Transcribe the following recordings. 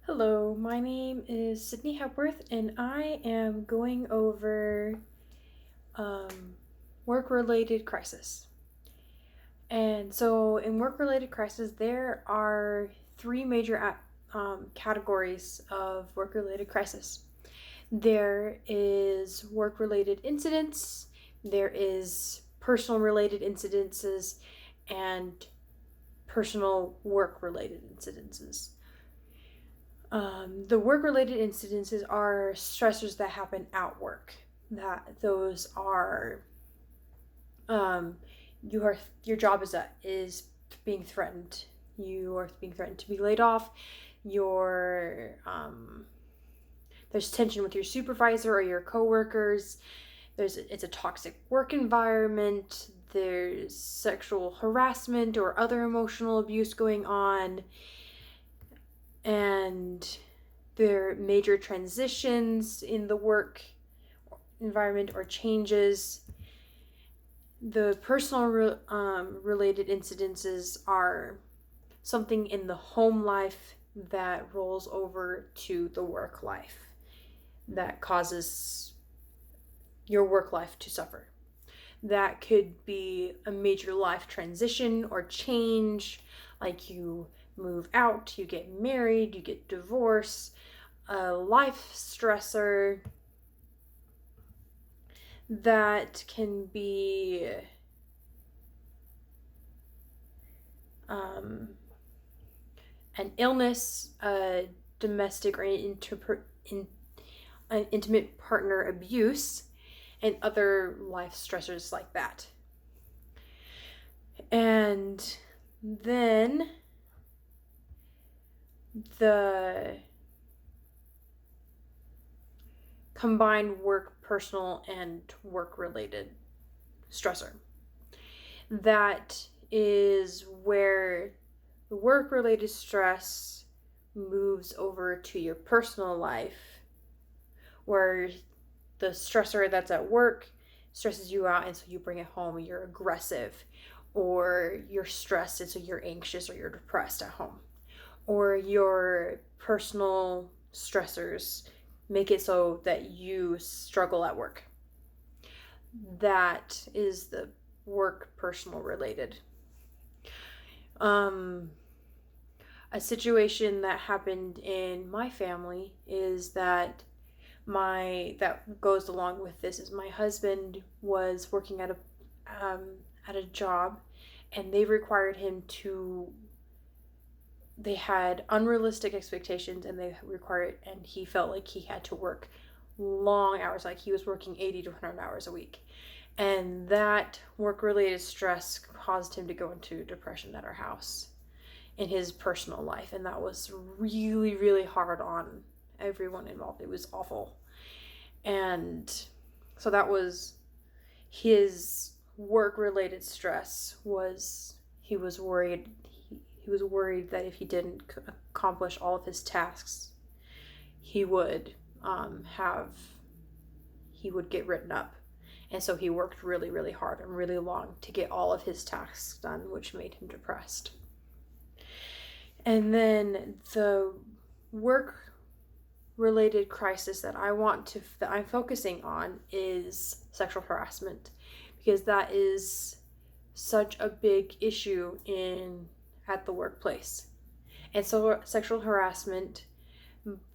Hello, my name is Sydney Hepworth, and I am going over work-related crisis. And so, in work-related crisis, there are three major categories of work-related crisis. There is work-related incidents, there is personal-related incidences, and personal work-related incidences. The work-related incidences are stressors that happen at work. That those are um, your job is being threatened. You are being threatened to be laid off. Your There's tension with your supervisor or your coworkers. It's a toxic work environment. There's sexual harassment or other emotional abuse going on, and there are major transitions in the work environment or changes. The personal related incidences are something in the home life that rolls over to the work life that causes your work life to suffer. That could be a major life transition or change, like you move out, you get married, you get divorced, a life stressor that can be an illness, a domestic or an intimate partner abuse, and other life stressors like that. And then the combined work, personal, and work related stressor. That is where the work related stress moves over to your personal life, where the stressor that's at work stresses you out, and so you bring it home. You're aggressive, or you're stressed, and so you're anxious or you're depressed at home. Or your personal stressors make it so that you struggle at work. That is the work personal related. A situation that happened in my family is that goes along with this is my husband was working at a job, and they had unrealistic expectations, and he felt like he had to work long hours, like he was working 80 to 100 hours a week. And that work-related stress caused him to go into depression at our house in his personal life, and that was really, really hard on everyone involved. It was awful. And so that was his work-related stress. He was worried that if he didn't accomplish all of his tasks, he would get written up. And so he worked really, really hard and really long to get all of his tasks done, which made him depressed. And then the work related crisis that I'm focusing on is sexual harassment, because that is such a big issue at the workplace. And so sexual harassment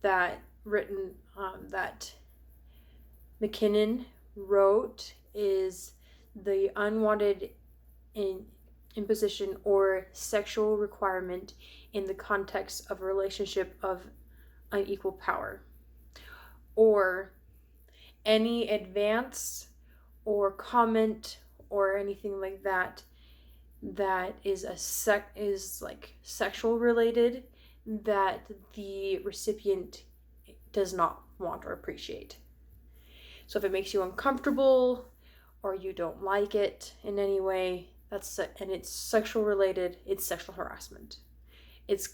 that McKinnon wrote is the unwanted imposition or sexual requirement in the context of a relationship of unequal power, or any advance or comment or anything like that is like sexual related, that the recipient does not want or appreciate. So if it makes you uncomfortable or you don't like it in any way, and it's sexual related, it's sexual harassment. It's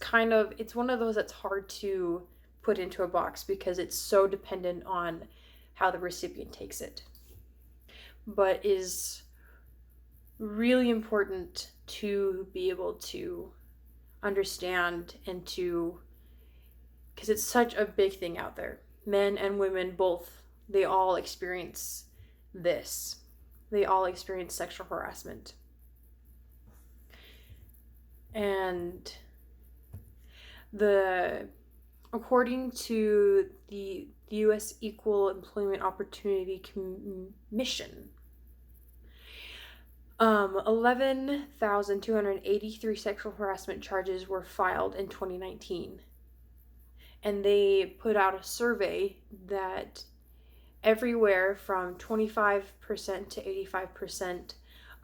one of those that's hard to put into a box because it's so dependent on how the recipient takes it. But is really important to be able to understand and to because it's such a big thing out there. Men and women both, they all experience this. They all experience sexual harassment. And according to the U.S. Equal Employment Opportunity Commission, 11,283 sexual harassment charges were filed in 2019. And they put out a survey that everywhere from 25% to 85%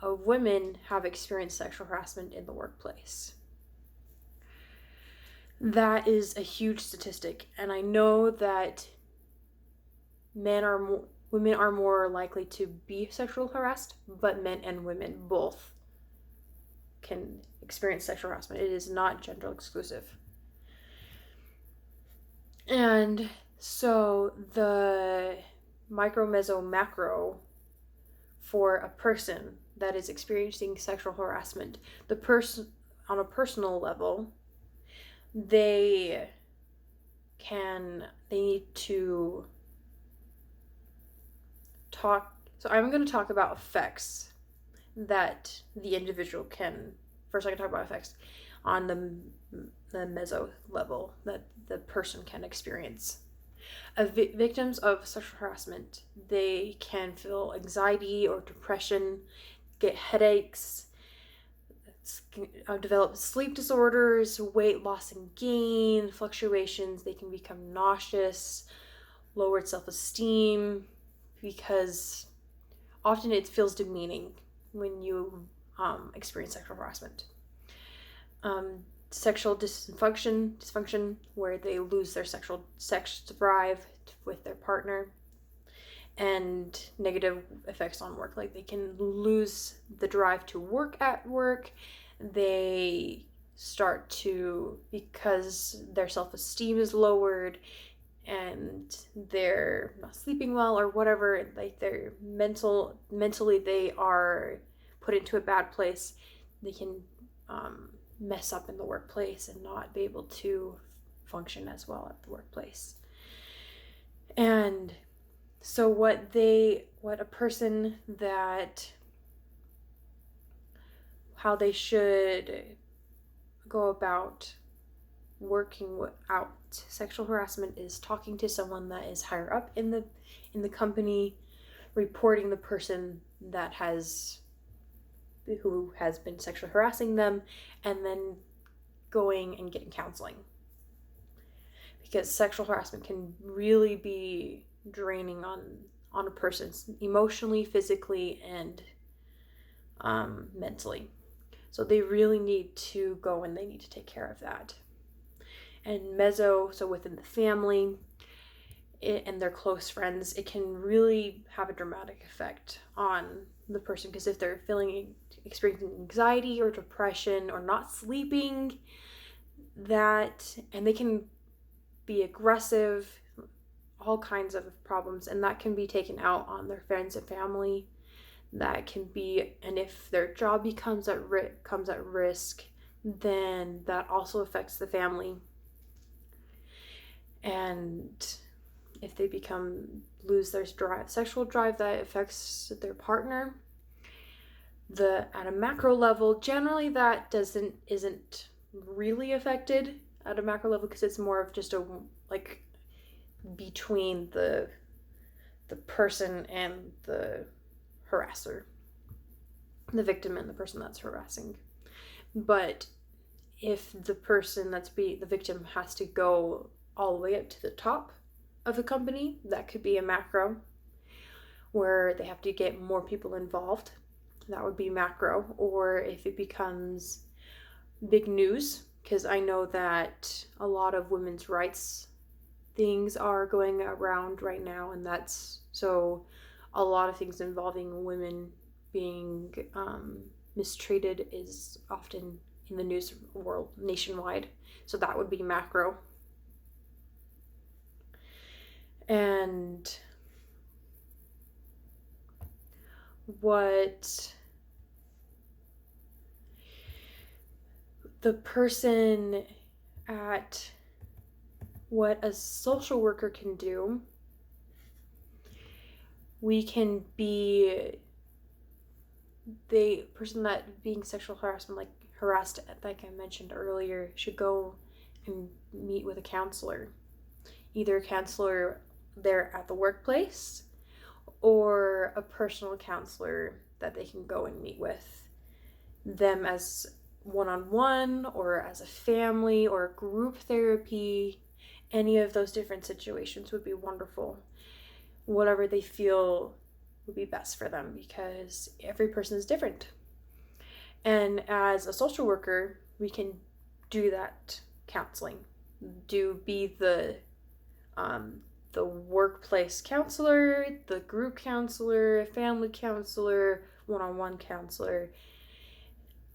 of women have experienced sexual harassment in the workplace. That is a huge statistic, and I know that women are more likely to be sexually harassed, but men and women both can experience sexual harassment. It is not gender exclusive. And so the micro, meso, macro for a person that is experiencing sexual harassment, the person on a personal level, they need to talk. So I'm going to talk about effects that the individual can. First, I can talk about effects on the meso level that the person can experience. Victims of sexual harassment, they can feel anxiety or depression, get headaches, develop sleep disorders, weight loss and gain, fluctuations. They can become nauseous, lowered self-esteem, because often it feels demeaning when you experience sexual harassment. Sexual dysfunction, where they lose their sex drive with their partner, and negative effects on work, like they can lose the drive to work at work. They start to, because their self-esteem is lowered and they're not sleeping well or whatever, like they're mentally they are put into a bad place. They can mess up in the workplace and not be able to function as well at the workplace. And so how they should go about working out sexual harassment is talking to someone that is higher up in the company, reporting the person who has been sexually harassing them, and then going and getting counseling. Because sexual harassment can really be draining on a person emotionally, physically, and mentally. So they really need to go and they need to take care of that. And meso, so within the family and their close friends, it can really have a dramatic effect on the person, because if they're experiencing anxiety or depression or not sleeping, and they can be aggressive, all kinds of problems, and that can be taken out on their friends and family. That can be, and if their job comes at risk, then that also affects the family. And if they lose their sexual drive, that affects their partner. At a macro level, generally that isn't really affected at a macro level, because it's more of just between the person and the harasser, the victim and the person that's harassing. But if the person the victim has to go all the way up to the top of the company, that could be a macro, where they have to get more people involved. That would be macro. Or if it becomes big news, because I know that a lot of women's rights things are going around right now, and that's so a lot of things involving women being mistreated is often in the news world nationwide. So that would be macro. And what the person at what a social worker can do, we can be the person that being sexual harassment, like harassed, like I mentioned earlier, should go and meet with a counselor. Either a counselor there at the workplace or a personal counselor that they can go and meet with them as one-on-one or as a family or group therapy. Any of those different situations would be wonderful. Whatever they feel would be best for them, because every person is different. And as a social worker, we can do that counseling, be the workplace counselor, the group counselor, family counselor, one-on-one counselor,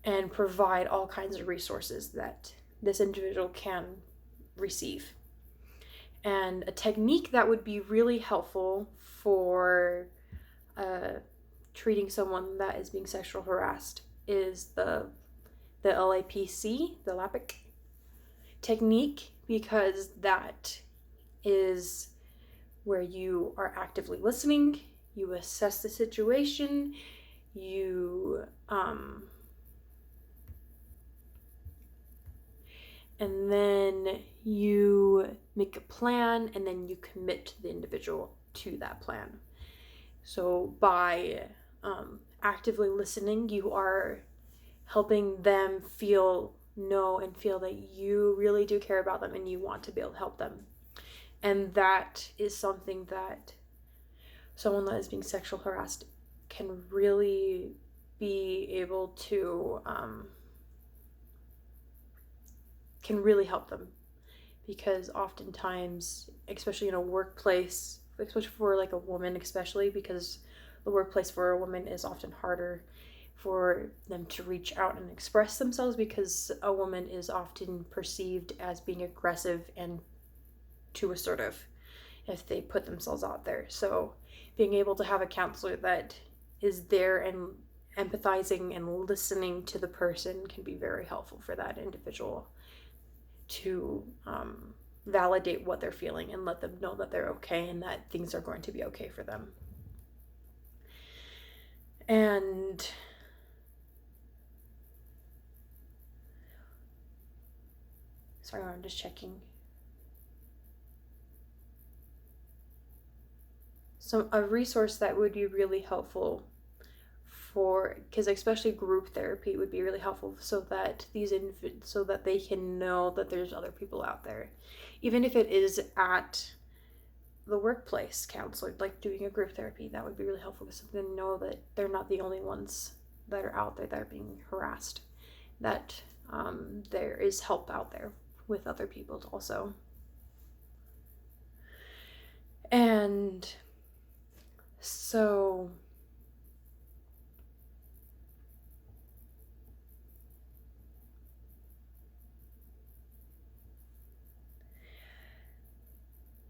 and provide all kinds of resources that this individual can receive. And a technique that would be really helpful for treating someone that is being sexually harassed is the LAPC, the LAPIC technique, because that is where you are actively listening, you assess the situation, you and then you make a plan, and then you commit the individual to that plan. So by actively listening, you are helping them know and feel that you really do care about them and you want to be able to help them. And that is something that someone that is being sexually harassed can really be able to can really help them, because oftentimes, especially in a workplace, especially for like a woman, especially because the workplace for a woman is often harder for them to reach out and express themselves, because a woman is often perceived as being aggressive and too assertive if they put themselves out there. So being able to have a counselor that is there and empathizing and listening to the person can be very helpful for that individual to validate what they're feeling and let them know that they're okay and that things are going to be okay for them. And sorry, I'm just checking. So a resource that would be really helpful because especially group therapy would be really helpful, so that so that they can know that there's other people out there, even if it is at the workplace counselor, like doing a group therapy. That would be really helpful, because they know that they're not the only ones that are out there that are being harassed, that there is help out there with other people also. And so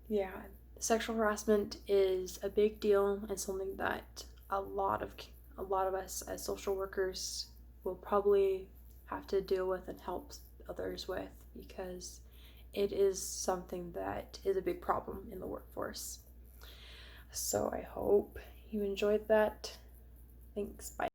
yeah, sexual harassment is a big deal and something that a lot of us as social workers will probably have to deal with and help others with, because it is something that is a big problem in the workforce. So I hope you enjoyed that. Thanks. Bye.